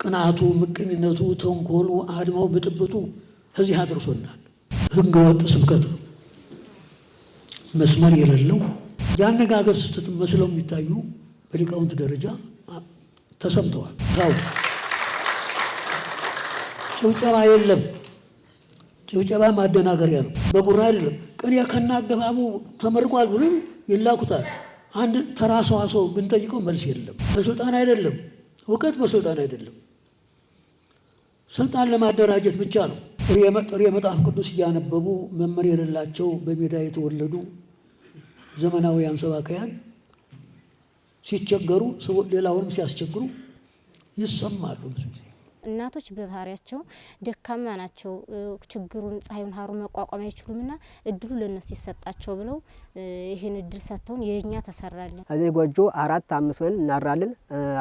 ቅናቱ፣ ምቀኝነቱ፣ ተንኮሉ፣ አድማው፣ ብጥብጡ እዚህ አድርሶናል። ህገ ወጥ ስብከት ነው። መስመር የሌለው የአነጋገር ስህተት መስለው የሚታዩ በሊቃውንት ደረጃ ተሰምተዋል። ታው ጭብጨባ የለም። ጭብጨባ ማደናገሪያ ነው። በጉራ አይደለም። ቅኔ ከናገባቡ ተመርቋል ብሎ ይላኩታል። አንድ ተራ ሰው ብንጠይቀው መልስ የለም። በስልጣን አይደለም፣ እውቀት በስልጣን አይደለም። ስልጣን ለማደራጀት ብቻ ነው። ጥሬ መጽሐፍ ቅዱስ እያነበቡ መመር የሌላቸው በሜዳ የተወለዱ ዘመናዊያን ሰባክያን ሲቸገሩ ሌላውንም ሲያስቸግሩ ይሰማሉ። ብዙ ጊዜ እናቶች በባህሪያቸው ደካማ ናቸው። ችግሩን ፀሐዩን ሀሩ መቋቋም አይችሉምና እድሉ ለነሱ ይሰጣቸው ብለው ይሄን እድል ሰጥተውን የኛ ተሰራለን። እዚህ ጎጆ 4 5 ሆነን እናራለን።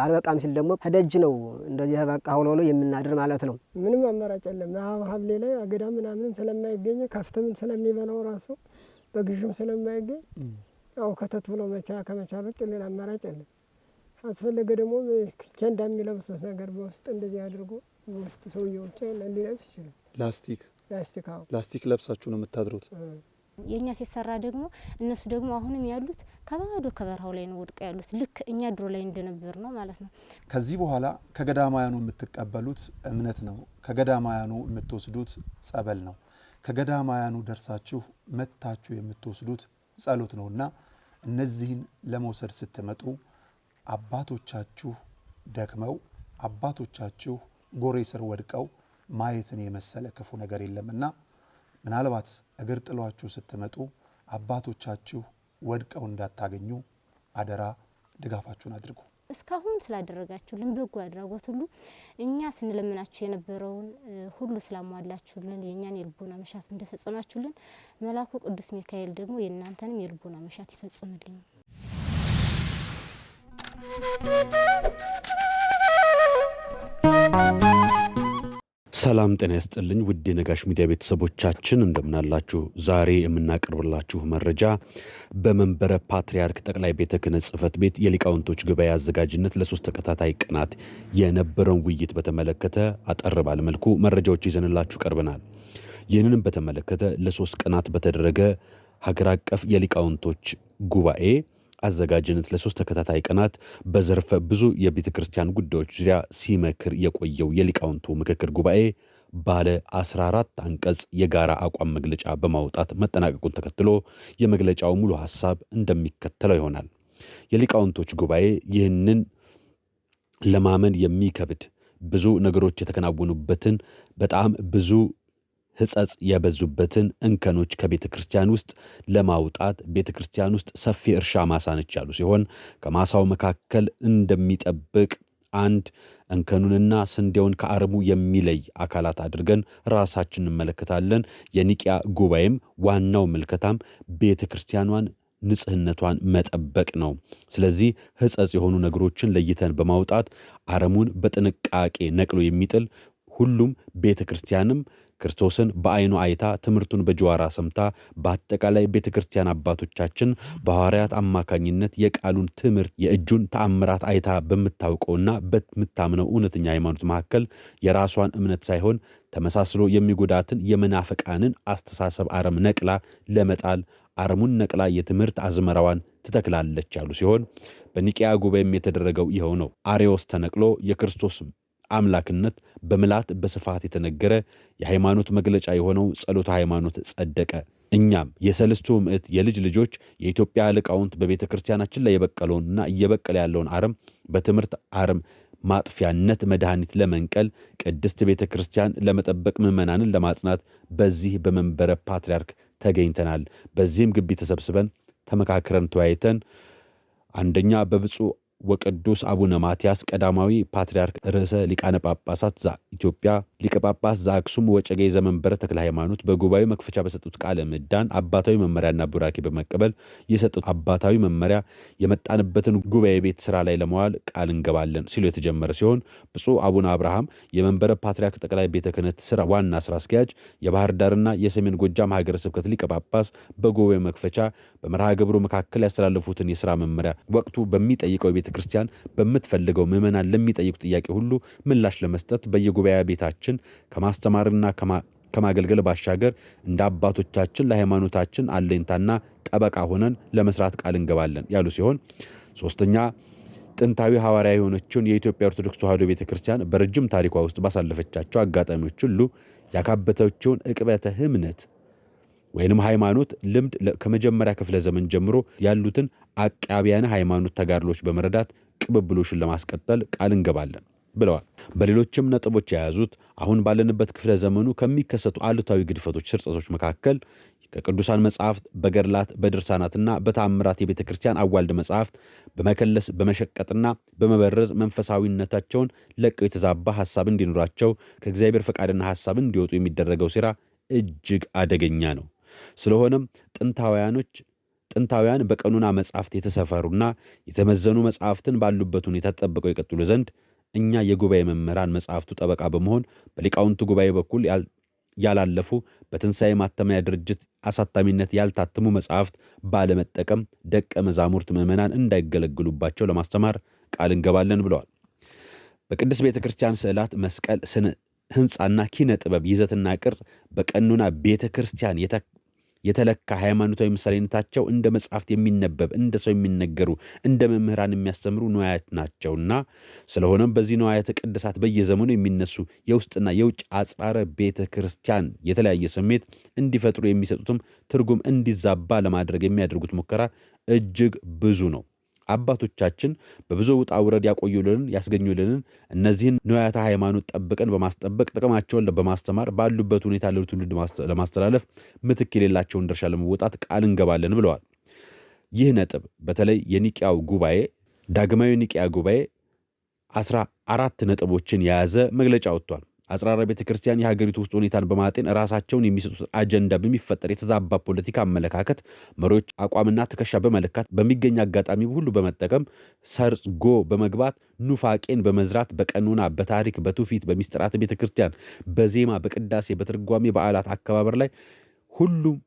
አልበቃም ሲል ደግሞ ከደጅ ነው እንደዚህ በቃ ሆሎሎ የምናድር ማለት ነው። ምንም አማራጭ የለም። ሀብሌ ላይ አገዳ ምናምን ስለማይገኝ ከፍትም ስለሚበላው ራሱ በግዥም ስለማይገኝ ያው ከተት ብሎ ከመቻል ውጭ ሌላ አማራጭ የለም። አስፈለገ ደግሞ ኬንዳ የሚለብሱት ነገር በውስጥ እንደዚህ አድርጎ በውስጥ ሰውየው ሊለብስ ይችላል። ላስቲክ ለብሳችሁ ነው የምታድሩት? የኛ ሲሰራ ደግሞ እነሱ ደግሞ አሁንም ያሉት ከባዶ ከበረሃው ላይ ነው ወድቀው ያሉት። ልክ እኛ ድሮ ላይ እንደነበር ነው ማለት ነው። ከዚህ በኋላ ከገዳማያኑ የምትቀበሉት እምነት ነው። ከገዳማያኑ የምትወስዱት ጸበል ነው። ከገዳማያኑ ደርሳችሁ መታችሁ የምትወስዱት ጸሎት ነውና እነዚህን ለመውሰድ ስትመጡ አባቶቻችሁ ደክመው አባቶቻችሁ ጎሬ ስር ወድቀው ማየትን የመሰለ ክፉ ነገር የለምና ምናልባት እግር ጥሏችሁ ስትመጡ አባቶቻችሁ ወድቀው እንዳታገኙ አደራ ድጋፋችሁን አድርጉ። እስካሁን ስላደረጋችሁልን በጎ አድራጎት ሁሉ እኛ ስንለምናችሁ የነበረውን ሁሉ ስላሟላችሁልን የኛን የልቦና መሻት እንደፈጸማችሁልን መልአኩ ቅዱስ ሚካኤል ደግሞ የእናንተንም የልቦና መሻት ይፈጽምልኝ። ሰላም ጤና ይስጥልኝ ውድ የነጋሽ ሚዲያ ቤተሰቦቻችን እንደምናላችሁ። ዛሬ የምናቀርብላችሁ መረጃ በመንበረ ፓትርያርክ ጠቅላይ ቤተ ክህነት ጽሕፈት ቤት የሊቃውንቶች ጉባኤ አዘጋጅነት ለ3 ተከታታይ ቀናት የነበረውን ውይይት በተመለከተ አጠር ባለ መልኩ መረጃዎች ይዘንላችሁ ቀርበናል። ይህንንም በተመለከተ ለ3 ቀናት በተደረገ ሀገር አቀፍ የሊቃውንቶች ጉባኤ አዘጋጅነት ለ3 ተከታታይ ቀናት በዘርፈ ብዙ የቤተ ክርስቲያን ጉዳዮች ዙሪያ ሲመክር የቆየው የሊቃውንቱ ምክክር ጉባኤ ባለ 14 አንቀጽ የጋራ አቋም መግለጫ በማውጣት መጠናቀቁን ተከትሎ የመግለጫው ሙሉ ሐሳብ እንደሚከተለው ይሆናል። የሊቃውንቶች ጉባኤ ይህንን ለማመን የሚከብድ ብዙ ነገሮች የተከናወኑበትን በጣም ብዙ ሕጸጽ የበዙበትን እንከኖች ከቤተ ክርስቲያን ውስጥ ለማውጣት ቤተ ክርስቲያን ውስጥ ሰፊ እርሻ ማሳ ነች ያሉ ሲሆን ከማሳው መካከል እንደሚጠብቅ አንድ እንከኑንና ስንዴውን ከአረሙ የሚለይ አካላት አድርገን ራሳችንን እንመለከታለን። የኒቂያ ጉባኤም ዋናው ምልከታም ቤተ ክርስቲያኗን ንጽህነቷን መጠበቅ ነው። ስለዚህ ሕጸጽ የሆኑ ነገሮችን ለይተን በማውጣት አረሙን በጥንቃቄ ነቅሎ የሚጥል ሁሉም ቤተ ክርስቲያንም ክርስቶስን በአይኑ አይታ ትምህርቱን በጀዋራ ሰምታ በአጠቃላይ ቤተ ክርስቲያን አባቶቻችን በሐዋርያት አማካኝነት የቃሉን ትምህርት የእጁን ተአምራት አይታ በምታውቀውና በምታምነው እውነተኛ ሃይማኖት መካከል የራሷን እምነት ሳይሆን ተመሳስሎ የሚጎዳትን የመናፍቃንን አስተሳሰብ አረም ነቅላ ለመጣል አረሙን ነቅላ የትምህርት አዝመራዋን ትተክላለች ያሉ ሲሆን በኒቂያ ጉባኤም የተደረገው ይኸው ነው። አርዮስ ተነቅሎ የክርስቶስ አምላክነት በመላት በስፋት የተነገረ የሃይማኖት መግለጫ የሆነው ጸሎተ ሃይማኖት ጸደቀ። እኛም የሰለስቱ ምዕት የልጅ ልጆች የኢትዮጵያ ሊቃውንት በቤተ ክርስቲያናችን ላይ የበቀለውንና እየበቀለ ያለውን አረም በትምህርት አረም ማጥፊያነት መድኃኒት ለመንቀል ቅድስት ቤተ ክርስቲያን ለመጠበቅ ምዕመናንን ለማጽናት በዚህ በመንበረ ፓትርያርክ ተገኝተናል። በዚህም ግቢ ተሰብስበን ተመካክረን ተወያይተን አንደኛ በብፁዕ ወቅዱስ አቡነ ማትያስ ቀዳማዊ ፓትርያርክ ርዕሰ ሊቃነ ጳጳሳት ዘኢትዮጵያ ሊቀ ጳጳስ ዘአክሱም ወጨጌ ዘመንበረ ተክለ ሃይማኖት በጉባኤው መክፈቻ በሰጡት ቃለ ምዕዳን አባታዊ መመሪያና ቡራኬ በመቀበል የሰጡት አባታዊ መመሪያ የመጣንበትን ጉባኤ ቤት ስራ ላይ ለመዋል ቃል እንገባለን ሲሉ የተጀመረ ሲሆን ብፁዕ አቡነ አብርሃም የመንበረ ፓትርያርክ ጠቅላይ ቤተ ክህነት ስራ ዋና ስራ አስኪያጅ የባህር ዳርና የሰሜን ጎጃም ሀገረ ስብከት ሊቀ ጳጳስ በጉባኤው መክፈቻ በመርሃ ግብሩ መካከል ያስተላለፉትን የስራ መመሪያ ወቅቱ በሚጠይቀው ቤተ ክርስቲያን በምትፈልገው ምዕመናን ለሚጠይቁ ጥያቄ ሁሉ ምላሽ ለመስጠት በየጉባኤ ቤታችን ከማስተማርና ከማገልገል ባሻገር እንደ አባቶቻችን ለሃይማኖታችን አለኝታና ጠበቃ ሆነን ለመስራት ቃል እንገባለን ያሉ ሲሆን ሶስተኛ ጥንታዊ ሐዋርያ የሆነችውን የኢትዮጵያ ኦርቶዶክስ ተዋሕዶ ቤተክርስቲያን በረጅም ታሪኳ ውስጥ ባሳለፈቻቸው አጋጣሚዎች ሁሉ ያካበተችውን ዕቅበተ እምነት ወይንም ሃይማኖት ልምድ ከመጀመሪያ ክፍለ ዘመን ጀምሮ ያሉትን አቃቢያነ ሃይማኖት ተጋድሎች በመረዳት ቅብብሎሽን ለማስቀጠል ቃል እንገባለን ብለዋል። በሌሎችም ነጥቦች የያዙት አሁን ባለንበት ክፍለ ዘመኑ ከሚከሰቱ አሉታዊ ግድፈቶች፣ ስርጸቶች መካከል ከቅዱሳን መጻሕፍት በገድላት በድርሳናትና በተአምራት የቤተ ክርስቲያን አዋልድ መጻሕፍት በመከለስ በመሸቀጥና በመበረዝ መንፈሳዊነታቸውን ለቀው የተዛባ ሐሳብ እንዲኖራቸው ከእግዚአብሔር ፈቃድና ሐሳብ እንዲወጡ የሚደረገው ሴራ እጅግ አደገኛ ነው። ስለሆነም ጥንታውያን በቀኖና መጻሕፍት የተሰፈሩና የተመዘኑ መጻሕፍትን ባሉበት ሁኔታ ተጠብቀው ይቀጥሉ ዘንድ እኛ የጉባኤ መምህራን መጻሕፍቱ ጠበቃ በመሆን በሊቃውንቱ ጉባኤ በኩል ያላለፉ በትንሣኤ ማተሚያ ድርጅት አሳታሚነት ያልታተሙ መጻሕፍት ባለመጠቀም ደቀ መዛሙርት ምዕመናን እንዳይገለግሉባቸው ለማስተማር ቃል እንገባለን ብለዋል። በቅድስት ቤተ ክርስቲያን ስዕላት፣ መስቀል፣ ስነ ሕንፃና ኪነ ጥበብ ይዘትና ቅርጽ በቀኖና ቤተ ክርስቲያን የተለካ ሃይማኖታዊ ምሳሌነታቸው እንደ መጻሕፍት የሚነበብ እንደ ሰው የሚነገሩ እንደ መምህራን የሚያስተምሩ ንዋያት ናቸውና ስለሆነም በዚህ ንዋያተ ቅድሳት በየዘመኑ የሚነሱ የውስጥና የውጭ አጽራረ ቤተ ክርስቲያን የተለያየ ስሜት እንዲፈጥሩ የሚሰጡትም ትርጉም እንዲዛባ ለማድረግ የሚያደርጉት ሙከራ እጅግ ብዙ ነው። አባቶቻችን በብዙ ውጣ ውረድ ያስገኙልንን እነዚህን ንዋያተ ሃይማኖት ጠብቀን በማስጠበቅ ጥቅማቸውን በማስተማር ባሉበት ሁኔታ ለትውልድ ለማስተላለፍ ምትክ የሌላቸውን ድርሻ ለመወጣት ቃል እንገባለን ብለዋል። ይህ ነጥብ በተለይ የኒቅያው ጉባኤ ዳግማዊ ኒቅያ ጉባኤ 14 ነጥቦችን የያዘ መግለጫ ወጥቷል። አጽራረ ቤተ ክርስቲያን የሀገሪቱ ውስጥ ሁኔታን በማጤን ራሳቸውን የሚሰጡት አጀንዳ በሚፈጠር የተዛባ ፖለቲካ አመለካከት መሪዎች አቋምና ትከሻ በመለካት በሚገኝ አጋጣሚ ሁሉ በመጠቀም ሰርጎ በመግባት ኑፋቄን በመዝራት በቀኖና፣ በታሪክ፣ በትውፊት፣ በሚስጥራተ ቤተ ክርስቲያን፣ በዜማ፣ በቅዳሴ፣ በትርጓሜ በዓላት አከባበር ላይ ሁሉም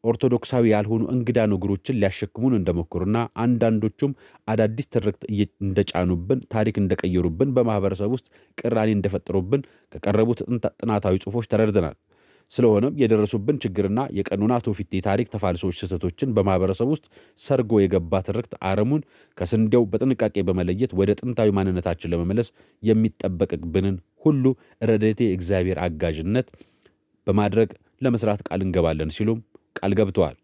ኦርቶዶክሳዊ ያልሆኑ እንግዳ ነገሮችን ሊያሸክሙን እንደሞከሩና አንዳንዶቹም አዳዲስ ትርክት እንደጫኑብን፣ ታሪክ እንደቀየሩብን፣ በማህበረሰብ ውስጥ ቅራኔ እንደፈጠሩብን ከቀረቡት ጥናታዊ ጽሑፎች ተረድተናል። ስለሆነም የደረሱብን ችግርና የቀኖና ትውፊት፣ የታሪክ ተፋልሶች፣ ስህተቶችን በማህበረሰብ ውስጥ ሰርጎ የገባ ትርክት አረሙን ከስንዴው በጥንቃቄ በመለየት ወደ ጥንታዊ ማንነታችን ለመመለስ የሚጠበቅብንን ሁሉ ረድኤተ እግዚአብሔር አጋዥነት በማድረግ ለመስራት ቃል እንገባለን ሲሉም ቃል ገብተዋል።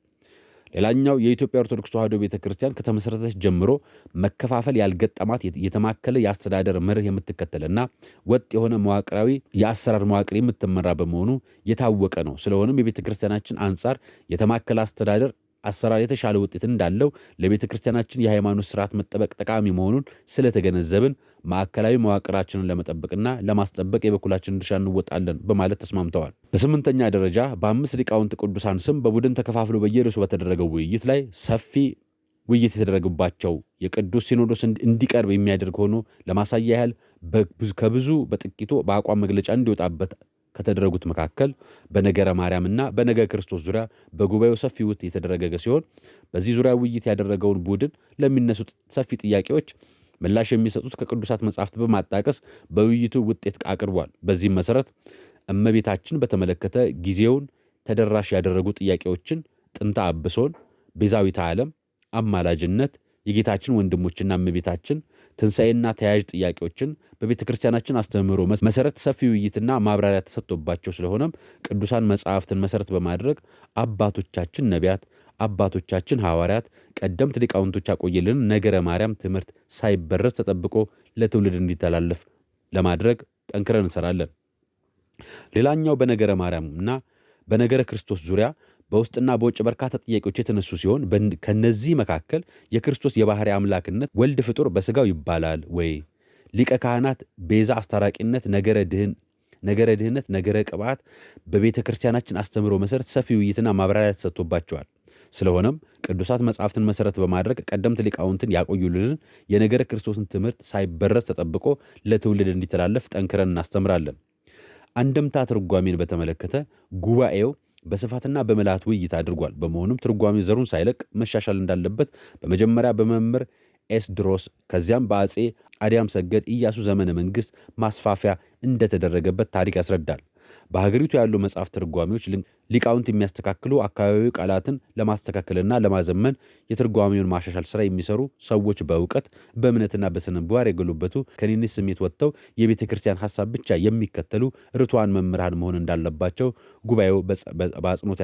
ሌላኛው የኢትዮጵያ ኦርቶዶክስ ተዋሕዶ ቤተክርስቲያን ከተመሰረተች ጀምሮ መከፋፈል ያልገጠማት የተማከለ የአስተዳደር መርህ የምትከተልና ወጥ የሆነ መዋቅራዊ የአሰራር መዋቅር የምትመራ በመሆኑ የታወቀ ነው። ስለሆነም የቤተክርስቲያናችን አንጻር የተማከለ አሰራር የተሻለ ውጤት እንዳለው ለቤተ ክርስቲያናችን የሃይማኖት ስርዓት መጠበቅ ጠቃሚ መሆኑን ስለተገነዘብን ማዕከላዊ መዋቅራችንን ለመጠበቅና ለማስጠበቅ የበኩላችንን ድርሻ እንወጣለን በማለት ተስማምተዋል። በስምንተኛ ደረጃ በ5 ሊቃውንት ቅዱሳን ስም በቡድን ተከፋፍሎ በየርዕሱ በተደረገው ውይይት ላይ ሰፊ ውይይት የተደረገባቸው የቅዱስ ሲኖዶስ እንዲቀርብ የሚያደርግ ሆኖ ለማሳያ ያህል ከብዙ በጥቂቱ በአቋም መግለጫ እንዲወጣበት ከተደረጉት መካከል በነገረ ማርያምና በነገ ክርስቶስ ዙሪያ በጉባኤው ሰፊ ውይይት የተደረገ ሲሆን በዚህ ዙሪያ ውይይት ያደረገውን ቡድን ለሚነሱት ሰፊ ጥያቄዎች ምላሽ የሚሰጡት ከቅዱሳት መጻሕፍት በማጣቀስ በውይይቱ ውጤት አቅርቧል። በዚህም መሰረት እመቤታችን በተመለከተ ጊዜውን ተደራሽ ያደረጉ ጥያቄዎችን ጥንተ አብሶን፣ ቤዛዊተ ዓለም፣ አማላጅነት፣ የጌታችን ወንድሞችና እመቤታችን ትንሣኤና ተያያዥ ጥያቄዎችን በቤተ ክርስቲያናችን አስተምህሮ መሰረት ሰፊ ውይይትና ማብራሪያ ተሰጥቶባቸው ስለሆነም ቅዱሳን መጻሕፍትን መሰረት በማድረግ አባቶቻችን ነቢያት፣ አባቶቻችን ሐዋርያት፣ ቀደምት ሊቃውንቶች ያቆየልን ነገረ ማርያም ትምህርት ሳይበረዝ ተጠብቆ ለትውልድ እንዲተላለፍ ለማድረግ ጠንክረን እንሰራለን። ሌላኛው በነገረ ማርያምና በነገረ ክርስቶስ ዙሪያ በውስጥና በውጭ በርካታ ጥያቄዎች የተነሱ ሲሆን ከነዚህ መካከል የክርስቶስ የባህሪ አምላክነት ወልድ ፍጡር በስጋው ይባላል ወይ? ሊቀ ካህናት ቤዛ አስታራቂነት ነገረ ድህነት፣ ነገረ ቅባት በቤተ ክርስቲያናችን አስተምህሮ መሰረት ሰፊ ውይይትና ማብራሪያ ተሰጥቶባቸዋል። ስለሆነም ቅዱሳት መጻሕፍትን መሰረት በማድረግ ቀደምት ሊቃውንትን ያቆዩልን የነገረ ክርስቶስን ትምህርት ሳይበረዝ ተጠብቆ ለትውልድ እንዲተላለፍ ጠንክረን እናስተምራለን። አንድምታ ትርጓሜን በተመለከተ ጉባኤው በስፋትና በምልአት ውይይት አድርጓል። በመሆኑም ትርጓሜው ዘሩን ሳይለቅ መሻሻል እንዳለበት በመጀመሪያ በመምህር ኤስድሮስ ከዚያም በአጼ አዲያም ሰገድ ኢያሱ ዘመነ መንግስት ማስፋፊያ እንደተደረገበት ታሪክ ያስረዳል። በሀገሪቱ ያሉ መጽሐፍ ትርጓሜዎች ሊቃውንት የሚያስተካክሉ አካባቢዊ ቃላትን ለማስተካከልና ለማዘመን የትርጓሜውን ማሻሻል ስራ የሚሰሩ ሰዎች በእውቀት በእምነትና በስነ ምግባር የገሉበቱ ከኔነት ስሜት ወጥተው የቤተ ክርስቲያን ሐሳብ ብቻ የሚከተሉ ርቱዓን መምህራን መሆን እንዳለባቸው ጉባኤው በአጽንኦት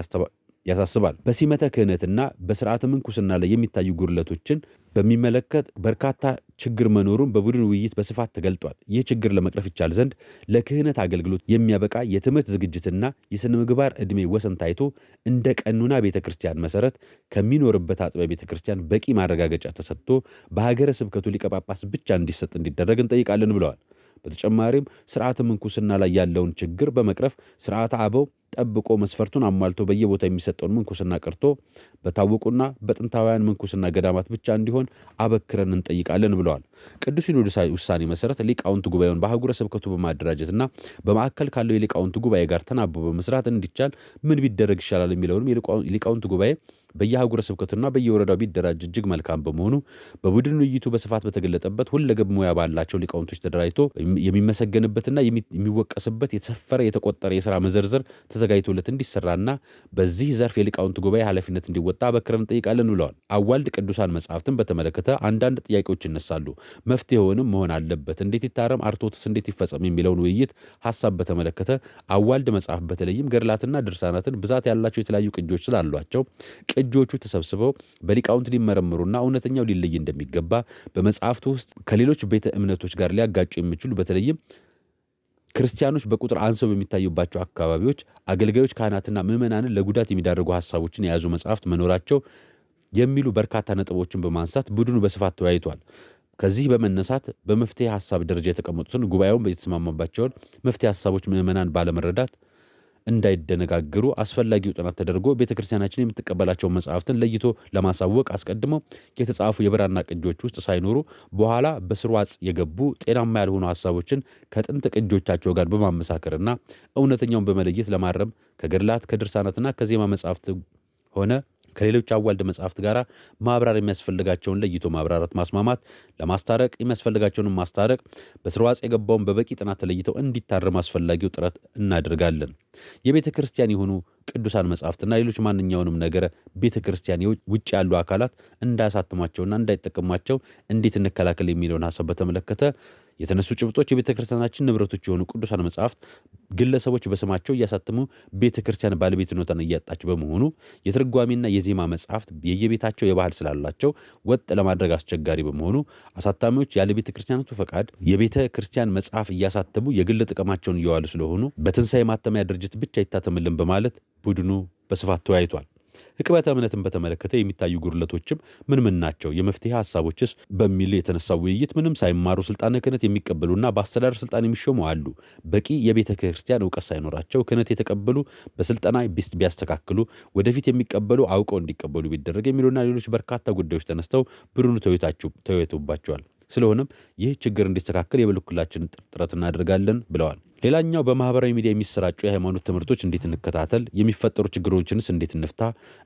ያሳስባል። በሲመተ ክህነትና በስርዓተ ምንኩስና ላይ የሚታዩ ጉድለቶችን በሚመለከት በርካታ ችግር መኖሩን በቡድን ውይይት በስፋት ተገልጧል። ይህ ችግር ለመቅረፍ ይቻል ዘንድ ለክህነት አገልግሎት የሚያበቃ የትምህርት ዝግጅትና የስነ ምግባር ዕድሜ ወሰን ታይቶ እንደ ቀኑና ቤተ ክርስቲያን መሰረት ከሚኖርበት አጥቢያ ቤተ ክርስቲያን በቂ ማረጋገጫ ተሰጥቶ በሀገረ ስብከቱ ሊቀ ጳጳስ ብቻ እንዲሰጥ እንዲደረግ እንጠይቃለን ብለዋል። በተጨማሪም ስርዓተ ምንኩስና ላይ ያለውን ችግር በመቅረፍ ስርዓተ አበው ጠብቆ መስፈርቱን አሟልቶ በየቦታው የሚሰጠውን ምንኩስና ቀርቶ በታወቁና በጥንታውያን ምንኩስና ገዳማት ብቻ እንዲሆን አበክረን እንጠይቃለን ብለዋል። ቅዱስ ሲኖዶስ ውሳኔ መሰረት ሊቃውንት ጉባኤውን በአህጉረ ስብከቱ በማደራጀትና በማዕከል ካለው የሊቃውንት ጉባኤ ጋር ተናቦ በመስራት እንዲቻል ምን ቢደረግ ይሻላል የሚለውንም ሊቃውንት ጉባኤ በየአህጉረ ስብከቱና በየወረዳው ቢደራጅ እጅግ መልካም በመሆኑ በቡድን ውይይቱ በስፋት በተገለጠበት ሁለገብ ሙያ ባላቸው ሊቃውንቶች ተደራጅቶ የሚመሰገንበትና የሚወቀስበት የተሰፈረ የተቆጠረ የሥራ መዘርዘር ተዘጋጅቶለት እንዲሰራና በዚህ ዘርፍ የሊቃውንት ጉባኤ ኃላፊነት እንዲወጣ በክረን እንጠይቃለን ብለዋል። አዋልድ ቅዱሳን መጽሐፍትን በተመለከተ አንዳንድ ጥያቄዎች ይነሳሉ። መፍትሄውንም መሆን አለበት፣ እንዴት ይታረም፣ አርቶትስ እንዴት ይፈጸም የሚለውን ውይይት ሐሳብ በተመለከተ አዋልድ መጽሐፍ በተለይም ገድላትና ድርሳናትን ብዛት ያላቸው የተለያዩ ቅጆች ስላሏቸው ቅጆቹ ተሰብስበው በሊቃውንት ሊመረምሩና እውነተኛው ሊለይ እንደሚገባ በመጽሐፍቱ ውስጥ ከሌሎች ቤተ እምነቶች ጋር ሊያጋጩ የሚችሉ በተለይም ክርስቲያኖች በቁጥር አንሰው በሚታዩባቸው አካባቢዎች አገልጋዮች ካህናትና ምዕመናንን ለጉዳት የሚዳርጉ ሐሳቦችን የያዙ መጽሐፍት መኖራቸው የሚሉ በርካታ ነጥቦችን በማንሳት ቡድኑ በስፋት ተወያይቷል። ከዚህ በመነሳት በመፍትሄ ሐሳብ ደረጃ የተቀመጡትን ጉባኤውን የተስማማባቸውን መፍትሄ ሐሳቦች ምዕመናን ባለመረዳት እንዳይደነጋገሩ አስፈላጊው ጥናት ተደርጎ ቤተክርስቲያናችን የምትቀበላቸው መጽሐፍትን ለይቶ ለማሳወቅ አስቀድመው የተጻፉ የብራና ቅጆች ውስጥ ሳይኖሩ በኋላ በስርዋጽ የገቡ ጤናማ ያልሆኑ ሐሳቦችን ከጥንት ቅጆቻቸው ጋር በማመሳከርና እውነተኛውን በመለየት ለማረም ከገድላት ከድርሳናትና ከዜማ መጽሐፍት ሆነ ከሌሎች አዋልድ መጽሐፍት ጋር ማብራሪያ የሚያስፈልጋቸውን ለይቶ ማብራራት፣ ማስማማት፣ ለማስታረቅ የሚያስፈልጋቸውን ማስታረቅ፣ በስርዋጽ የገባውን በበቂ ጥናት ተለይተው እንዲታረም አስፈላጊው ጥረት እናደርጋለን። የቤተ ክርስቲያን የሆኑ ቅዱሳን መጽሐፍትና ሌሎች ማንኛውንም ነገር ቤተ ክርስቲያን ውጭ ያሉ አካላት እንዳያሳትሟቸውና እንዳይጠቀሟቸው እንዴት እንከላከል የሚለውን ሐሳብ በተመለከተ የተነሱ ጭብጦች የቤተ ክርስቲያናችን ንብረቶች የሆኑ ቅዱሳን መጽሐፍት ግለሰቦች በስማቸው እያሳተሙ ቤተ ክርስቲያን ባለቤትነቷን እያጣች በመሆኑ የትርጓሜና የዜማ መጽሐፍት የየቤታቸው የባህል ስላላቸው ወጥ ለማድረግ አስቸጋሪ በመሆኑ አሳታሚዎች ያለ ቤተ ክርስቲያናቱ ፈቃድ የቤተ ክርስቲያን መጽሐፍ እያሳተሙ የግል ጥቅማቸውን እየዋሉ ስለሆኑ በትንሣኤ ማተሚያ ድርጅት ብቻ ይታተምልን በማለት ቡድኑ በስፋት ተወያይቷል። ሕቅበተ እምነትን በተመለከተ የሚታዩ ጉድለቶችም ምን ምን ናቸው? የመፍትሄ ሐሳቦችስ? በሚል የተነሳው ውይይት ምንም ሳይማሩ ስልጣነ ክህነት የሚቀበሉና በአስተዳደር ስልጣን የሚሾሙ አሉ። በቂ የቤተ ክርስቲያን እውቀት ሳይኖራቸው ክህነት የተቀበሉ በስልጠና ቢያስተካክሉ፣ ወደፊት የሚቀበሉ አውቀው እንዲቀበሉ ቢደረግ የሚሉና ሌሎች በርካታ ጉዳዮች ተነስተው ቡድኑ ተወያይቶባቸዋል። ስለሆነም ይህ ችግር እንዲስተካከል የበኩላችንን ጥረት እናደርጋለን ብለዋል። ሌላኛው በማህበራዊ ሚዲያ የሚሰራጩ የሃይማኖት ትምህርቶች እንዴት እንከታተል፣ የሚፈጠሩ ችግሮችንስ እንዴት እንፍታ፣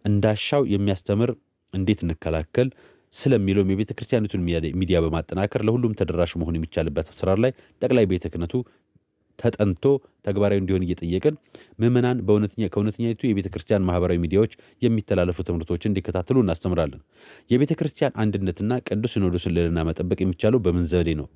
እንዳሻው የሚያስተምር እንዴት እንከላከል ስለሚለውም የቤተ ክርስቲያኒቱን ሚዲያ በማጠናከር ለሁሉም ተደራሽ መሆን የሚቻልበት አሰራር ላይ ጠቅላይ ቤተ ክህነቱ ተጠንቶ ተግባራዊ እንዲሆን እየጠየቅን ምዕመናን ከእውነተኛይቱ የቤተ ክርስቲያን ማህበራዊ ሚዲያዎች የሚተላለፉ ትምህርቶችን እንዲከታተሉ እናስተምራለን። የቤተ ክርስቲያን አንድነትና ቅዱስ ሲኖዶስን ልዕልና መጠበቅ የሚቻለው በምን ዘዴ ነው?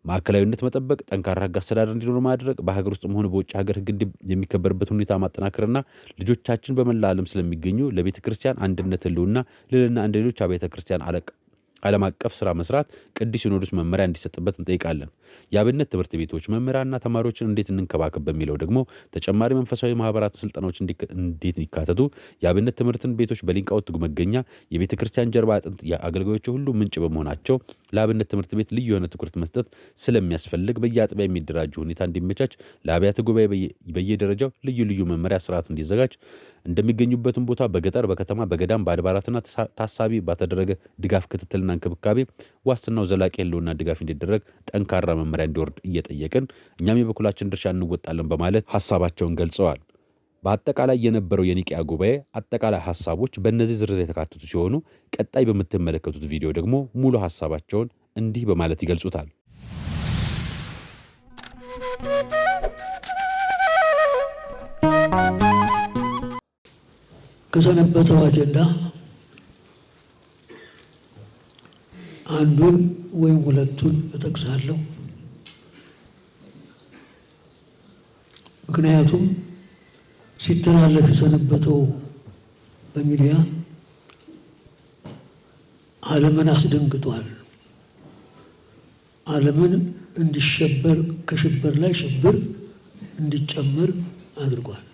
ማዕከላዊነት መጠበቅ፣ ጠንካራ ሕግ አስተዳደር እንዲኖር ማድረግ፣ በሀገር ውስጥም ሆነ በውጭ ሀገር ሕግ የሚከበርበት ሁኔታ ማጠናከርና ልጆቻችን በመላ ዓለም ስለሚገኙ ለቤተ ክርስቲያን አንድነት ህልውና ልዕልና እንደ ሌሎች አብያተ ክርስቲያን ዓለም አቀፍ ስራ መስራት ቅዱስ ሲኖዶስ መመሪያ እንዲሰጥበት እንጠይቃለን። የአብነት ትምህርት ቤቶች መምህራንና ተማሪዎችን እንዴት እንንከባከብ በሚለው ደግሞ ተጨማሪ መንፈሳዊ ማህበራት ስልጠናዎች እንዴት ይካተቱ፣ የአብነት ትምህርትን ቤቶች በሊቃውንት መገኛ የቤተ ክርስቲያን ጀርባ አጥንት የአገልጋዮች ሁሉ ምንጭ በመሆናቸው ለአብነት ትምህርት ቤት ልዩ የሆነ ትኩረት መስጠት ስለሚያስፈልግ በየአጥቢያ የሚደራጁ ሁኔታ እንዲመቻች፣ ለአብያተ ጉባኤ በየደረጃው ልዩ ልዩ መመሪያ ስርዓት እንዲዘጋጅ፣ እንደሚገኙበትም ቦታ በገጠር በከተማ በገዳም በአድባራትና ታሳቢ ባተደረገ ድጋፍ ክትትልና እንክብካቤ ዋስትናው ዘላቂ ህልውና ድጋፍ እንዲደረግ ጠንካራ መመሪያ እንዲወርድ እየጠየቅን እኛም የበኩላችን ድርሻ እንወጣለን በማለት ሀሳባቸውን ገልጸዋል። በአጠቃላይ የነበረው የኒቂያ ጉባኤ አጠቃላይ ሀሳቦች በእነዚህ ዝርዝር የተካተቱ ሲሆኑ ቀጣይ በምትመለከቱት ቪዲዮ ደግሞ ሙሉ ሀሳባቸውን እንዲህ በማለት ይገልጹታል። ከሰነበተው አጀንዳ አንዱን ወይም ሁለቱን እጠቅሳለሁ። ምክንያቱም ሲተላለፍ የሰነበተው በሚዲያ ዓለምን አስደንግጧል። ዓለምን እንዲሸበር ከሽብር ላይ ሽብር እንዲጨመር አድርጓል።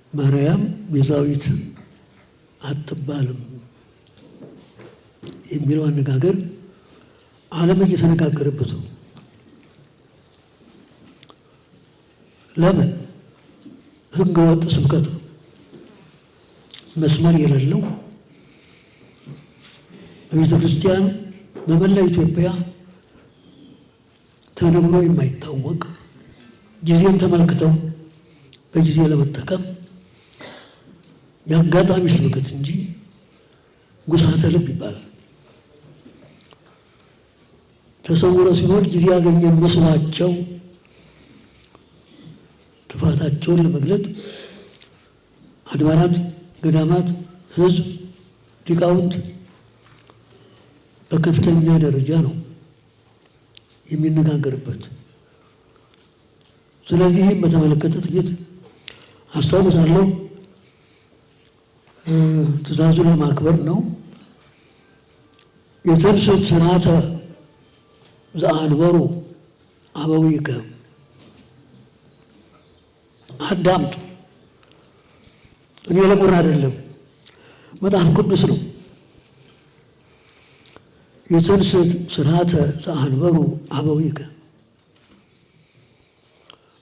ማርያም ቤዛዊት አትባልም የሚለው አነጋገር ዓለም እየተነጋገረበት ነው። ለምን? ሕገ ወጥ ስብከት ነው። መስመር የሌለው በቤተ ክርስቲያን በመላ ኢትዮጵያ ተነግሮ የማይታወቅ ጊዜን ተመልክተው በጊዜ ለመጠቀም የአጋጣሚ ስብከት እንጂ ጉሳተ ልብ ይባላል። ተሰውሮ ሲኖር ጊዜ ያገኘን መስሏቸው ጥፋታቸውን ለመግለጥ አድባራት፣ ገዳማት፣ ሕዝብ፣ ሊቃውንት በከፍተኛ ደረጃ ነው የሚነጋገርበት። ስለዚህም በተመለከተ ጥቂት አስታውሳለሁ። ትእዛዙን ለማክበር ነው። የትንሣኤ ስርዓተ ዘአንበሩ አበዊከ አዳምጡ። እኔ ለጉራ አይደለም፣ መጽሐፍ ቅዱስ ነው። የትንሣኤ ስርዓተ ዘአንበሩ አበዊከ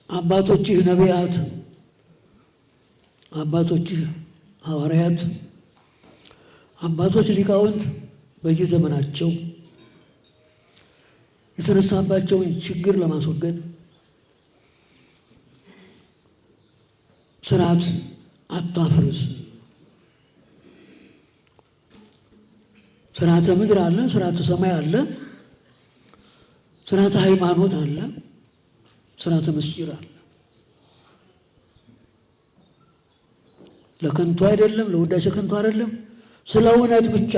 አባቶችህ ነቢያት፣ አባቶችህ ሐዋርያት፣ አባቶች ሊቃውንት በየዘመናቸው የተነሳባቸውን ችግር ለማስወገድ ስርዓት አታፍርስ። ስርዓተ ምድር አለ፣ ስርዓተ ሰማይ አለ፣ ስርዓተ ሃይማኖት አለ፣ ስርዓተ ምስጢር አለ። ለከንቱ አይደለም፣ ለውዳሴ ከንቱ አይደለም፣ ስለ እውነት ብቻ።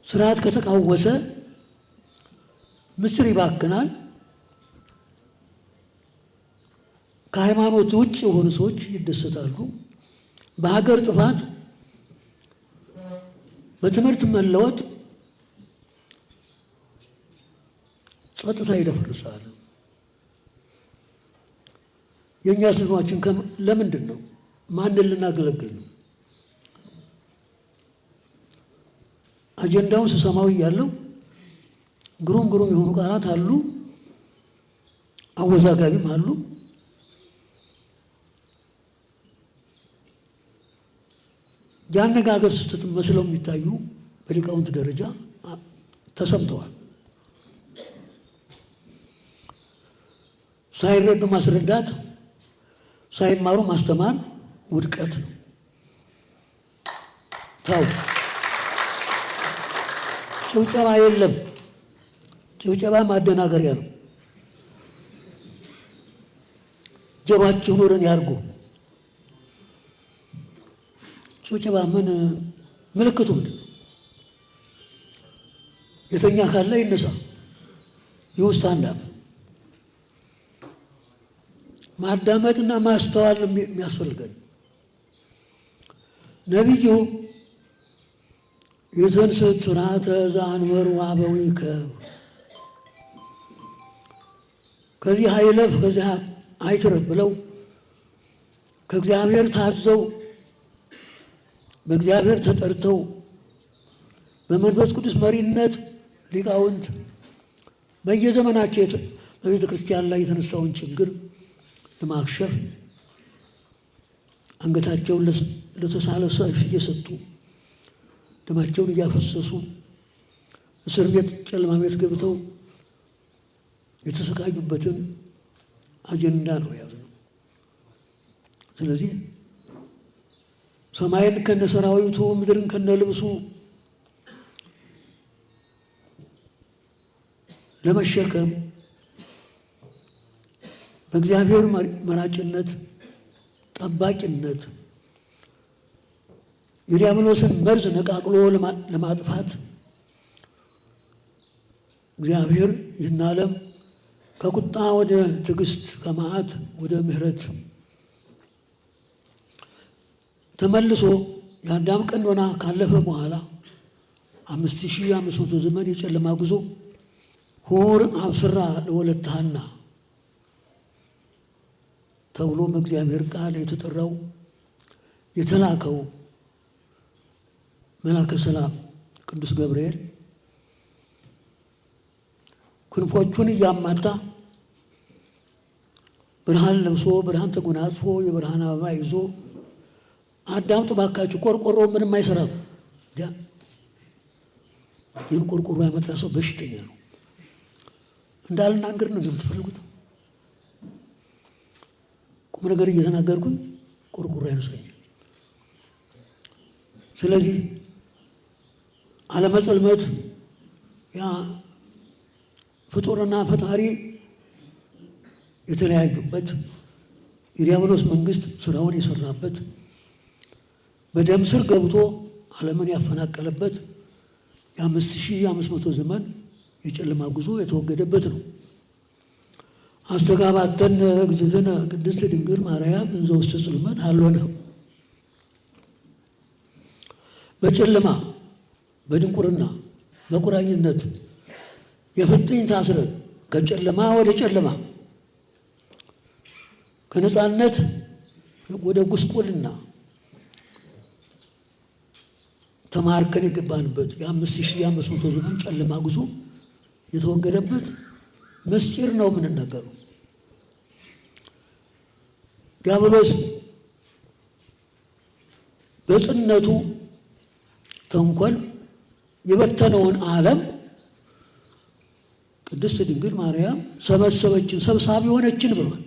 ስርዓት ከተቃወሰ ምስጢር ይባክናል። ከሃይማኖት ውጭ የሆኑ ሰዎች ይደሰታሉ። በሀገር ጥፋት፣ በትምህርት መለወጥ ጸጥታ ይደፈርሳሉ። የእኛ ስልማችን ለምንድን ነው? ማንን ልናገለግል ነው? አጀንዳውን ስሰማው እያለው ግሩም የሆኑ ቃላት አሉ፣ አወዛጋቢም አሉ። የአነጋገር ስህተት መስለው የሚታዩ በሊቃውንት ደረጃ ተሰምተዋል። ሳይረዱ ማስረዳት፣ ሳይማሩ ማስተማር ውድቀት ነው። ታው ጭብጨባ የለም። ጭብጨባ ማደናገሪያ ነው። ጆሯችሁን ወደን ያርጉ። ጭብጨባ ምን ምልክቱ ምንድን ነው? የተኛ ካለ ይነሳ፣ ይውስጥ አንዳመ ማዳመጥና ማስተዋል የሚያስፈልገን። ነቢዩ የተንሥእ ሥርዓተ ዘአንበሩ አበዊከ ከዚህ አይለፍ ከዚህ አይትረፍ ብለው ከእግዚአብሔር ታዘው በእግዚአብሔር ተጠርተው በመንፈስ ቅዱስ መሪነት ሊቃውንት በየዘመናቸው በቤተ ክርስቲያን ላይ የተነሳውን ችግር ለማክሸፍ አንገታቸውን ለተሳለ ሰይፍ እየሰጡ ደማቸውን እያፈሰሱ እስር ቤት ጨለማ ቤት ገብተው የተሰቃዩበትን አጀንዳ ነው የያዝነው። ስለዚህ ሰማይን ከነ ሰራዊቱ ምድርን ከነ ልብሱ ለመሸከም በእግዚአብሔር መራጭነት ጠባቂነት የዲያብሎስን መርዝ ነቃቅሎ ለማጥፋት እግዚአብሔር ይህን ዓለም ከቁጣ ወደ ትዕግስት ከመዓት ወደ ምሕረት ተመልሶ የአዳም ቀኖና ካለፈ በኋላ 5500 ዘመን የጨለማ ጉዞ ሁር አብስራ ለወለተ ሐና ተብሎ በእግዚአብሔር ቃል የተጠራው የተላከው መልአከ ሰላም ቅዱስ ገብርኤል ክንፎቹን እያማታ ብርሃን ለብሶ ብርሃን ተጎናጽፎ የብርሃን አበባ ይዞ አዳምጡ እባካችሁ ቆርቆሮ ምንም አይሰራም። ይህን ቆርቆሮ ያመጣ ሰው በሽተኛ ነው። እንዳልናገር ነው የምትፈልጉት? ቁም ነገር እየተናገርኩኝ ቆርቆሮ ያነሳኛል። ስለዚህ ዓለመ ጽልመት ያ ፍጡርና ፈጣሪ የተለያዩበት የዲያብሎስ መንግስት ስራውን የሰራበት በደም ስር ገብቶ ዓለምን ያፈናቀለበት የ5500 ዘመን የጨለማ ጉዞ የተወገደበት ነው። አስተጋባተነ እግዝእትነ ቅድስት ድንግል ማርያም እንዘ ውስተ ጽልመት ሀሎነ በጨለማ በድንቁርና በቁራኝነት የፍጥኝ ታስረን ከጨለማ ወደ ጨለማ ከነፃነት ወደ ጉስቁልና ተማርከን የገባንበት የ5500 ዘመን ጨለማ ጉዞ የተወገደበት ምስጢር ነው የምንናገረው። ዲያብሎስ በጽነቱ ተንኮል የበተነውን ዓለም ቅድስት ድንግል ማርያም ሰበሰበችን፣ ሰብሳቢ ሆነችን ብሏል።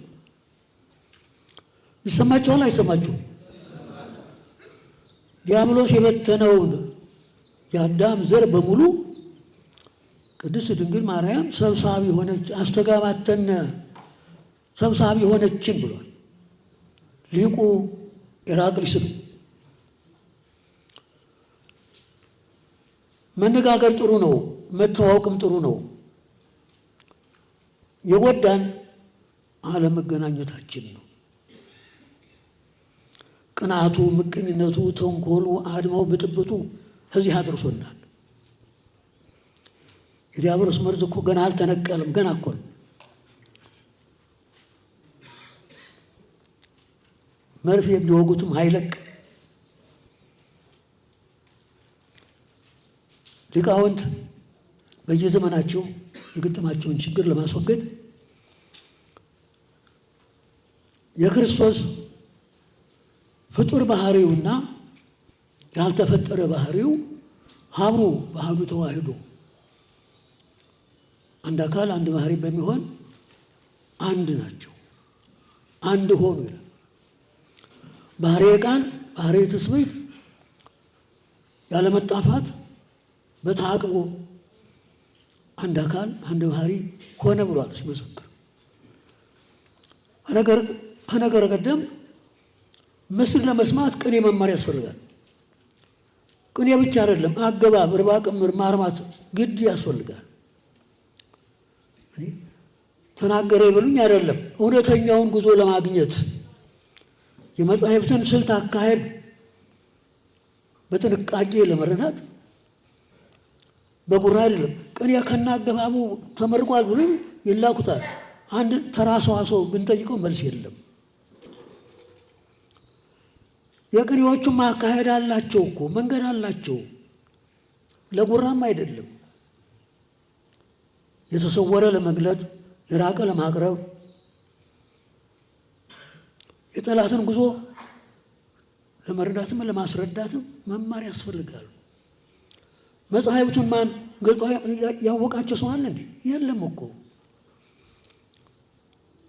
ይሰማችኋል? አይሰማችሁም? ዲያብሎስ የበተነውን የአዳም ዘር በሙሉ ቅድስት ድንግል ማርያም ሰብሳቢ ሆነች፣ አስተጋባተነ ሰብሳቢ ሆነችን ብሏል ሊቁ ኢራቅሊስ ነው። መነጋገር ጥሩ ነው፣ መተዋወቅም ጥሩ ነው። የጎዳን አለመገናኘታችን ነው። ቅናቱ፣ ምቀኝነቱ፣ ተንኮሉ፣ አድማው፣ ብጥብጡ እዚህ አድርሶናል። የዲያብሎስ መርዝ እኮ ገና አልተነቀልም። ገና እኮ መርፌ የሚወጉትም አይለቅ። ሊቃውንት በየዘመናቸው የገጠማቸውን ችግር ለማስወገድ የክርስቶስ ፍጡር ባህሪውና ያልተፈጠረ ባህሪው ሀብሩ ባህሉ ተዋህዶ አንድ አካል አንድ ባህሪ በሚሆን አንድ ናቸው፣ አንድ ሆኑ ይላል። ባህሪ ቃል ባህሪ ትስብእት ያለመጣፋት በተአቅቦ አንድ አካል አንድ ባህሪ ሆነ ብሏል ሲመሰክር። ከነገረ ቀደም ምስል ለመስማት ቅኔ መማር ያስፈልጋል። ቅኔ ብቻ አይደለም፣ አገባብ፣ እርባ ቅምር ማርማት ግድ ያስፈልጋል። ተናገረ ይበሉኝ አይደለም፣ እውነተኛውን ጉዞ ለማግኘት የመጻሕፍትን ስልት አካሄድ በጥንቃቄ ለመረዳት በጉራ አይደለም። ቅኔ ከናገባቡ ተመርቋል ብሎ ይላኩታል። አንድ ተራ ሰዋሰው ብንጠይቀው መልስ የለም። የቅኔዎቹ ማካሄድ አላቸው እኮ መንገድ አላቸው። ለጉራም አይደለም። የተሰወረ ለመግለጥ፣ የራቀ ለማቅረብ፣ የጠላትን ጉዞ ለመረዳትም ለማስረዳትም መማር ያስፈልጋል። መጽሐፍቱን ማን ገልጦ ያወቃቸው ሰው አለ እንዴ? የለም እኮ።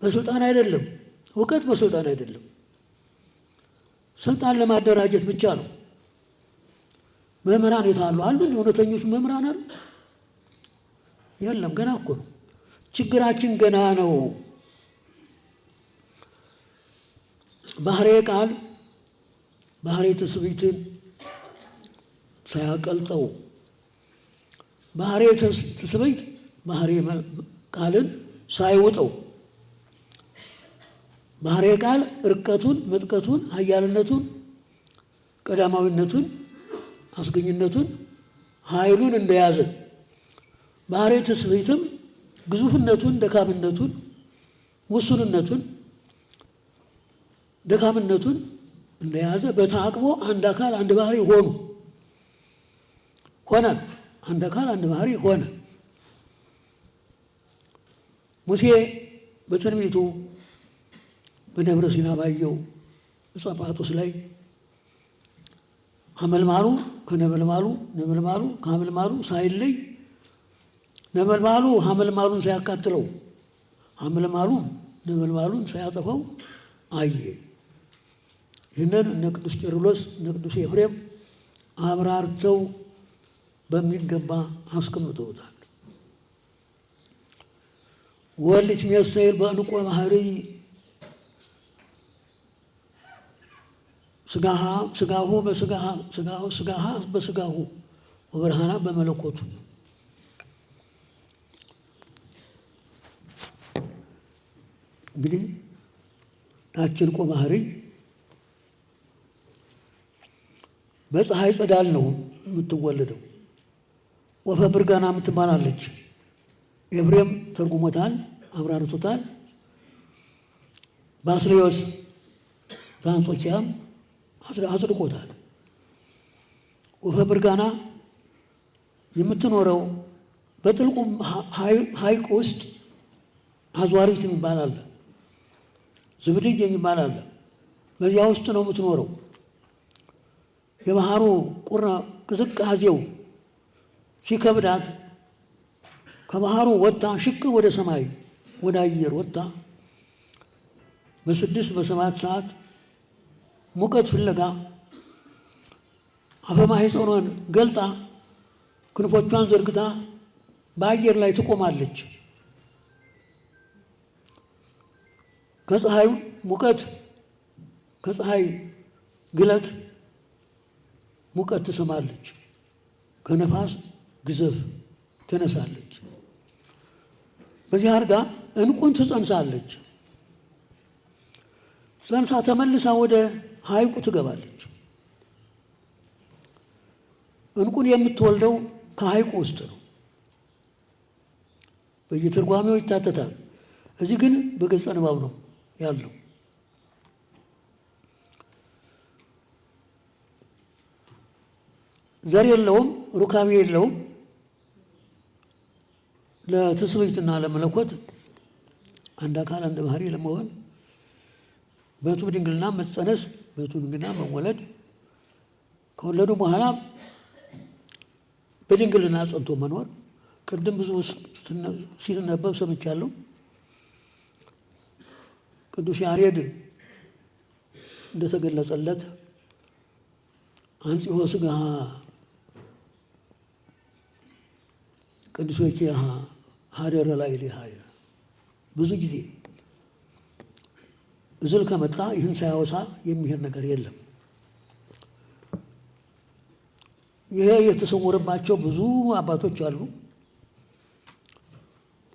በስልጣን አይደለም፣ እውቀት በስልጣን አይደለም። ስልጣን ለማደራጀት ብቻ ነው። መምህራን የታሉ አሉ? እውነተኞች መምህራን አሉ? የለም። ገና እኮ ነው። ችግራችን ገና ነው። ባህሬ ቃል ባህሬ ትስብእትን ሳያቀልጠው፣ ባህሬ ትስብእት ባህሬ ቃልን ሳይውጠው፣ ባህሬ ቃል እርቀቱን፣ ምጥቀቱን፣ ኃያልነቱን፣ ቀዳማዊነቱን፣ አስገኝነቱን፣ ኃይሉን እንደያዘ፣ ባህሬ ትስብእትም ግዙፍነቱን፣ ደካምነቱን፣ ውሱንነቱን፣ ደካምነቱን እንደያዘ በተአቅቦ አንድ አካል አንድ ባህሪ ሆነ። አንድ አካል አንድ ባህሪ ሆነ። ሙሴ በትንቢቱ በደብረ ሲና ባየው ዕፀ ጳጦስ ላይ ሐመልማሉ ከነበልባሉ ነበልባሉ ከሐመልማሉ ሳይለይ ነበልባሉ ሐመልማሉን ሳያካትለው ሐመልማሉ ነበልባሉን ሳያጠፋው አየ። ይህንን እነ ቅዱስ ቄርሎስ እነ ቅዱስ ኤፍሬም አብራርተው በሚገባ አስቀምጠውታል። ወልት ሚያስተይል በእንቆ ባህሪ ስጋሁ ስጋሃ በስጋሁ ወብርሃና በመለኮቱ። እንግዲህ ያችን እንቆ ባህሪ በፀሐይ ጸዳል ነው የምትወለደው። ወፈ ብርጋና የምትባላለች። ኤፍሬም ተርጉሞታል፣ አብራርቶታል። ባስልዮስ ዘአንጾኪያም አጽድቆታል። ወፈ ብርጋና የምትኖረው በጥልቁ ሐይቅ ውስጥ አዟሪት የሚባል አለ፣ ዝብድይ የሚባል አለ። በዚያ ውስጥ ነው የምትኖረው። የባህሩ ቅዝቃዜው ሲከብዳት ከባህሩ ወጣ ሽቅ ወደ ሰማይ ወደ አየር ወጣ። በ6 በ7 ሰዓት ሙቀት ፍለጋ አፈ ማኅፀኗን ገልጣ ክንፎቿን ዘርግታ በአየር ላይ ትቆማለች። ከፀሐይ ሙቀት ከፀሐይ ግለት ሙቀት ትሰማለች። ከነፋስ ግዘፍ ትነሳለች። በዚህ አድርጋ እንቁን ትጸንሳለች። ጸንሳ ተመልሳ ወደ ሐይቁ ትገባለች። እንቁን የምትወልደው ከሐይቁ ውስጥ ነው። በየትርጓሜው ይታተታል። እዚህ ግን በገጸ ንባብ ነው ያለው። ዘር የለውም፣ ሩካቤ የለውም። ለትስብእትና ለመለኮት አንድ አካል አንድ ባህሪ ለመሆን በሕቱም ድንግልና መጸነስ፣ በሕቱም ድንግልና መወለድ፣ ከወለዱ በኋላ በድንግልና ጸንቶ መኖር። ቅድም ብዙ ሲነበብ ሰምቻለሁ። ቅዱስ ያሬድ እንደተገለጸለት አንጽሖ ሥጋሃ ቅዱስ ወኪያሃ ሀደረ ላዕሌሃ ብዙ ጊዜ እዝል ከመጣ ይህን ሳያወሳ የሚሄድ ነገር የለም። ይሄ የተሰወረባቸው ብዙ አባቶች አሉ።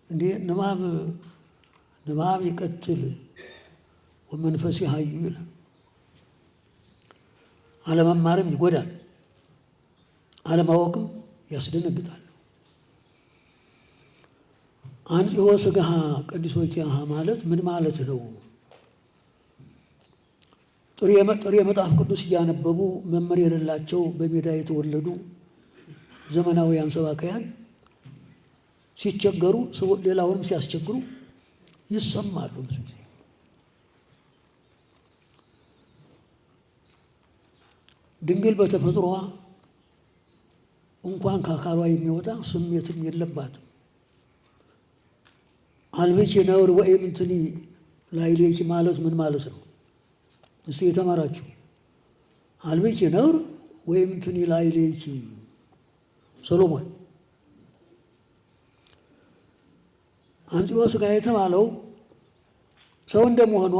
እንዴ ንባብ ይቀትል ወመንፈስ ሀዩ ይላል። አለመማርም ይጎዳል። አለማወቅም ያስደነግጣል። አንጽሖ ሥጋሃ ቀዲሶኪሃ ማለት ምን ማለት ነው? ጥሬ መጽሐፍ ቅዱስ እያነበቡ መምህር የሌላቸው በሜዳ የተወለዱ ዘመናዊያን ሰባካያን ሲቸገሩ ሌላውንም ሲያስቸግሩ ይሰማሉ። ብዙ ጊዜ ድንግል በተፈጥሮዋ እንኳን ከአካሏ የሚወጣ ስሜትም የለባትም። አልብኪ ነውር ወኢምንትኒ ላዕሌኪ ማለት ምን ማለት ነው? እስቲ የተማራችሁ አልብኪ ነውር ወኢምንትኒ ላዕሌኪ ሰሎሞን። አንጽሖ ሥጋ የተባለው ሰው እንደመሆኗ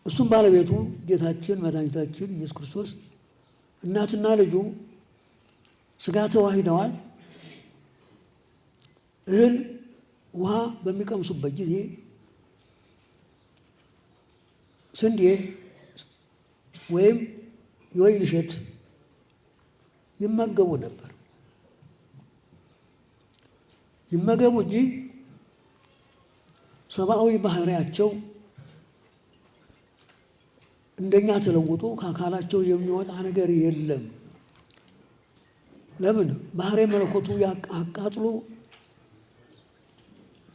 እሱም ባለቤቱ ጌታችን መድኃኒታችን ኢየሱስ ክርስቶስ እናትና ልጁ ሥጋ ተዋሂደዋል። እህል ውሃ በሚቀምሱበት ጊዜ ስንዴ ወይም የወይን እሸት ይመገቡ ነበር። ይመገቡ እንጂ ሰብአዊ ባህሪያቸው እንደኛ ተለውጦ ከአካላቸው የሚወጣ ነገር የለም። ለምን? ባህሪ መለኮቱ አቃጥሎ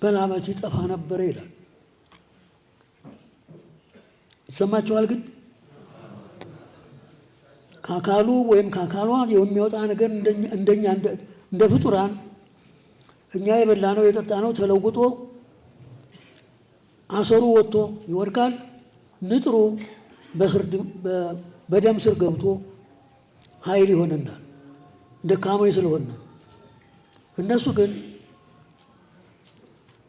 በላበት ይጠፋ ነበረ ይላል። ይሰማችኋል? ግን ከአካሉ ወይም ከአካሏ የሚወጣ ነገር እንደኛ እንደ ፍጡራን እኛ የበላነው የጠጣነው ተለውጦ አሰሩ ወጥቶ ይወድቃል። ንጥሩ በደም ስር ገብቶ ኃይል ይሆነናል ደካሞች ስለሆነ። እነሱ ግን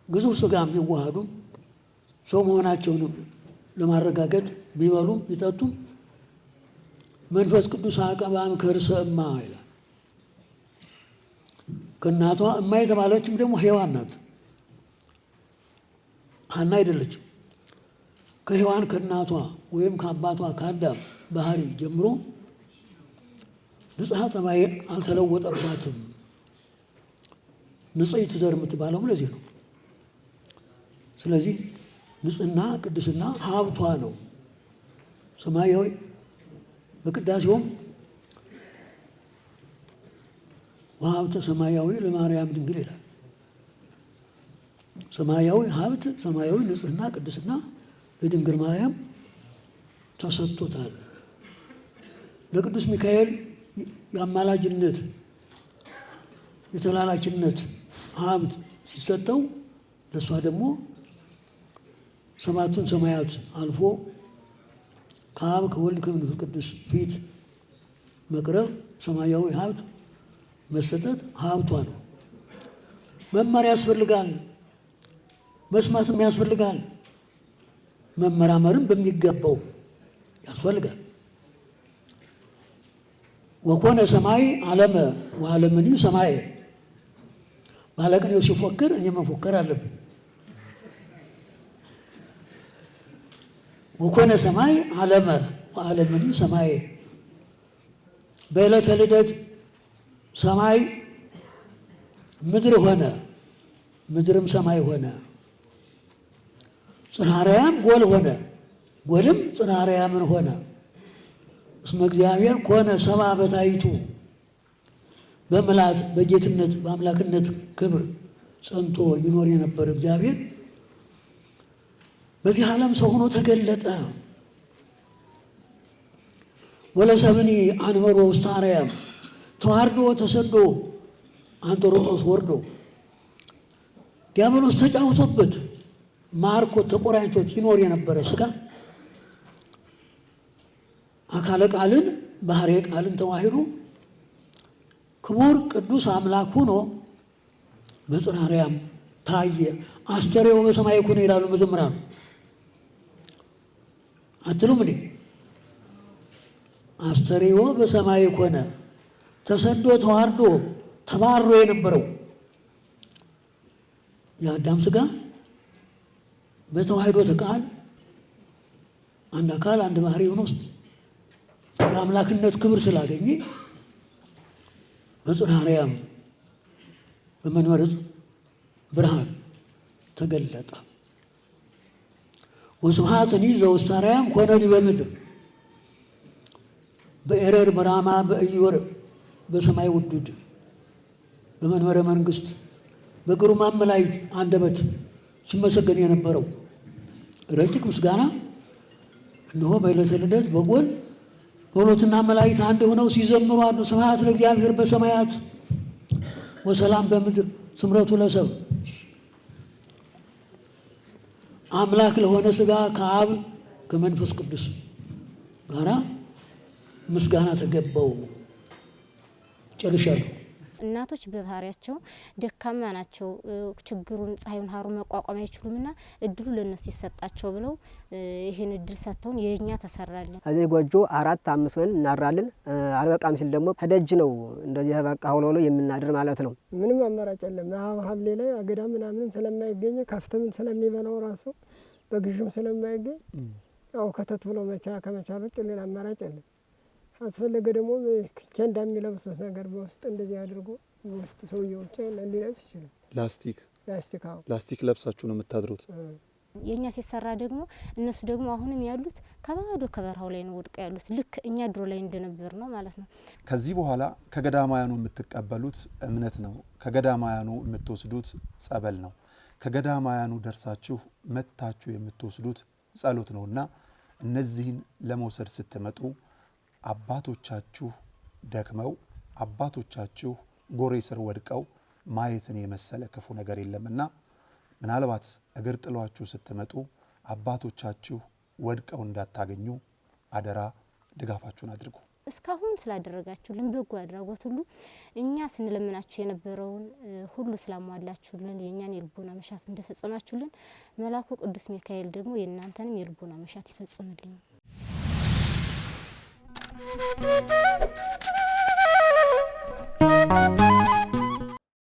ግዙፍ ሥጋም ቢዋሃዱም ሰው መሆናቸውንም ለማረጋገጥ ቢበሉም ቢጠጡም መንፈስ ቅዱስ አቀባም ከርሰ እማ ይላል። ከእናቷ እማ የተባለችም ደግሞ ሔዋን ናት፣ ሐና አይደለችም። ከሔዋን ከእናቷ ወይም ከአባቷ ከአዳም ባህሪ ጀምሮ ንጽሐ ጠባይ አልተለወጠባትም። ንጽሕት ዘር የምትባለውም ለዚህ ነው። ስለዚህ ንጽሕና ቅድስና ሀብቷ ነው። ሰማያዊ በቅዳሴውም ወሀብተ ሰማያዊ ለማርያም ድንግል ይላል። ሰማያዊ ሀብት፣ ሰማያዊ ንጽሕና ቅድስና ለድንግል ማርያም ተሰጥቶታል። ለቅዱስ ሚካኤል የአማላጅነት የተላላኪነት ሀብት ሲሰጠው ለእሷ ደግሞ ሰባቱን ሰማያት አልፎ ከአብ ከወልድ ከመንፈስ ቅዱስ ፊት መቅረብ ሰማያዊ ሀብት መሰጠት ሀብቷ ነው። መማር ያስፈልጋል፣ መስማትም ያስፈልጋል፣ መመራመርም በሚገባው ያስፈልጋል። ወኮነ ሰማይ ዓለመ ወዓለምኒ ሰማይ። ባለቅኔው ሲፎክር እኔ መፎከር አለብኝ። ወኮነ ሰማይ ዓለመ ወዓለምኒ ሰማይ። በዕለተ ልደት ሰማይ ምድር ሆነ፣ ምድርም ሰማይ ሆነ። ጽርሐ አርያም ጎል ሆነ፣ ጎልም ጽርሐ አርያምን ሆነ። እስመ እግዚአብሔር ኮነ ሰብአ በታይቱ። በምልአት በጌትነት በአምላክነት ክብር ጸንቶ ይኖር የነበረ እግዚአብሔር በዚህ ዓለም ሰው ሆኖ ተገለጠ። ወለሰብኒ አንበሮ ውስተ አርያም። ተዋርዶ ተሰዶ አንጦሮጦስ ወርዶ ዲያብሎስ ተጫውቶበት ማርኮት ተቆራኝቶት ይኖር የነበረ ሥጋ አካለ ቃልን ባህሬ ቃልን ተዋሂዶ ክቡር ቅዱስ አምላክ ሆኖ በጽርሐ አርያም ታየ። አስተርእዮ በሰማይ ኮነ ይላሉ መዘምራኑ። አትሉም እንዴ? አስተርእዮ በሰማይ ኮነ። ተሰዶ ተዋርዶ ተባሮ የነበረው የአዳም ሥጋ በተዋሂዶ ቃል አንድ አካል አንድ ባህሪ ሆኖ የአምላክነት ክብር ስላገኘ በጽርሐ አርያም በመንበረ ብርሃን ተገለጠ። ወስብሐትኒ ዘውስተ አርያም ኮነ ዲበ ምድር በኤረር በራማ በኢዮር በሰማይ ውዱድ በመንበረ መንግስት በግሩማን መላእክት አንደበት ሲመሰገን የነበረው ረቂቅ ምስጋና እነሆ በዕለተ ልደት በጎል በሎትና መላእክት አንድ ሆነው ሲዘምሩ አሉ። ስብሐት ለእግዚአብሔር በሰማያት ወሰላም በምድር ስምረቱ ለሰብ። አምላክ ለሆነ ሥጋ ከአብ ከመንፈስ ቅዱስ ጋራ ምስጋና ተገባው። ጨርሻለሁ። እናቶች በባህሪያቸው ደካማ ናቸው። ችግሩን ፀሐዩን ሀሩን መቋቋም አይችሉምና እድሉ ለነሱ ይሰጣቸው ብለው ይሄን እድል ሰጥተውን የኛ ተሰራለን። እዚህ ጎጆ 4 5 ሆነን እናራለን። አልበቃም ሲል ደግሞ ከደጅ ነው እንደዚህ በቃ ሆሎ የምናድር ማለት ነው። ምንም አማራጭ የለም። ሐምሌ ላይ አገዳ ምናምን ስለማይገኝ ከፍትም ስለሚበላው ራሱ በግዥም ስለማይገኝ ያው ከተት ብሎ ከመቻል ውጭ ሌላ አማራጭ የለም። አስፈለገ ደግሞ ኬንዳ የሚለብሱት ነገር በውስጥ እንደዚህ አድርጎ በውስጥ ሰውየው ሊለብስ ይችላል። ላስቲክ ለብሳችሁ ነው የምታድሩት? የኛ ሲሰራ ደግሞ እነሱ ደግሞ አሁንም ያሉት ከባዶ ከበረሃው ላይ ነው ወድቀው ያሉት። ልክ እኛ ድሮ ላይ እንደነበር ነው ማለት ነው። ከዚህ በኋላ ከገዳማያኑ የምትቀበሉት እምነት ነው። ከገዳማያኑ የምትወስዱት ጸበል ነው። ከገዳማያኑ ደርሳችሁ መታችሁ የምትወስዱት ጸሎት ነውና እነዚህን ለመውሰድ ስትመጡ አባቶቻችሁ ደክመው አባቶቻችሁ ጎሬ ስር ወድቀው ማየትን የመሰለ ክፉ ነገር የለምና ምናልባት እግር ጥሏችሁ ስትመጡ አባቶቻችሁ ወድቀው እንዳታገኙ አደራ ድጋፋችሁን አድርጉ። እስካሁን ስላደረጋችሁልን በጎ አድራጎት ሁሉ እኛ ስንለምናችሁ የነበረውን ሁሉ ስላሟላችሁልን የኛን የልቦና መሻት እንደፈጸማችሁልን መልአኩ ቅዱስ ሚካኤል ደግሞ የእናንተንም የልቦና መሻት ይፈጽምልኝ። Thank you.